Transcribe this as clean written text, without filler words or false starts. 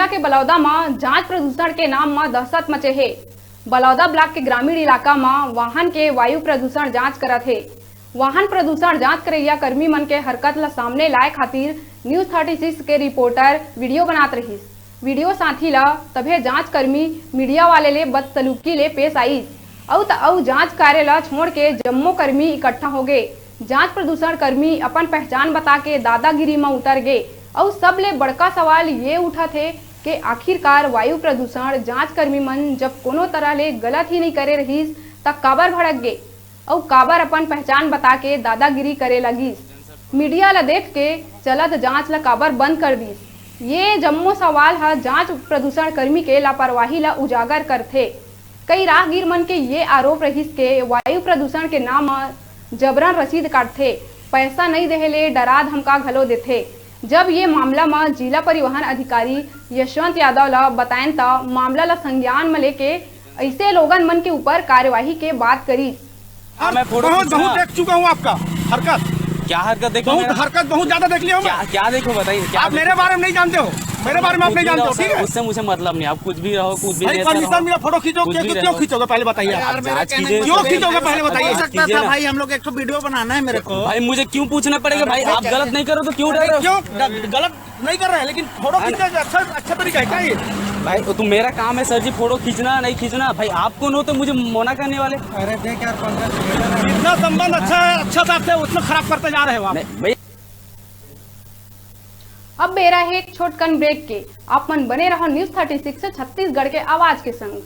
जिला के बलौदा में जांच प्रदूषण के नाम में दहशत मचे है। बलौदा ब्लॉक के ग्रामीण इलाका में वाहन के वायु प्रदूषण जांच करत है। वाहन प्रदूषण जांच करैया कर्मी मन के हरकत ला सामने लाए खातिर न्यूज 36 के रिपोर्टर वीडियो बनात रही। वीडियो साथी ला तभे जांच कर्मी मीडिया वाले ले बदसलूकी ले पेश आई और जांच कार्य ला छोड़ के जम्मो कर्मी इकट्ठा हो गए। जांच प्रदूषण कर्मी अपन पहचान बता के दादागिरी में उतर गए और सब ले बड़का सवाल ये उठा थे कि आखिरकार वायु प्रदूषण जांच कर्मी मन जब कोनो तरह ले गलत ही नहीं करे रहीस तब काबर भड़क गए और काबर अपन पहचान बता के दादागिरी करे लगीस। मीडिया ला देख के चलत जांच ला काबर बंद कर दीस। ये जम्मो सवाल है जांच प्रदूषण कर्मी के लापरवाही ला उजागर करथे। कई राहगीर मन के ये आरोप रहीस के वायु प्रदूषण के नाम जबरन रसीद काटथे, पैसा नहीं देहे डरा धमका घलो देथे। जब ये मामला में जिला परिवहन अधिकारी यशवंत यादव ला बताएं तो मामला ला संज्ञान में लेके ऐसे लोगन मन के ऊपर कार्यवाही के बात करी। मैं बहुत देख चुका हूँ आपका हरकत। क्या हरकत देखो? हरकत बहुत ज्यादा देख लिया मैं। क्या देखो बताइए। आप मेरे बारे में नहीं जानते हो, मेरे बारे में आप नहीं जानते हो, ठीक है? उससे मुझे मतलब नहीं, आप कुछ भी रहो, कुछ भी परमिशन मिला फोटो खींचो, क्यों खींचोगे पहले बताइए। क्यों खींचोगे पहले बताइए। सकता था भाई, हम लोग एक वीडियो बनाना है मेरे को। भाई मुझे क्यों पूछना पड़ेगा? भाई आप गलत नहीं करो तो क्यों डर रहे हो? क्यों गलत नहीं कर रहे हैं, लेकिन फोटो खींचना अच्छा तरीका है क्या ये? भाई तो मेरा काम है सर जी, फोटो खींचना नहीं खींचना। भाई आप कौन हो तो मुझे मना करने वाले? अरे देख यार, जितना संबंध अच्छा है, अच्छा बात है, उतना खराब करते जा रहे हो आप। अब बेरा है एक छोटकन ब्रेक के। आप मन बने रहो न्यूज 36 से छत्तीसगढ़ के आवाज के संग।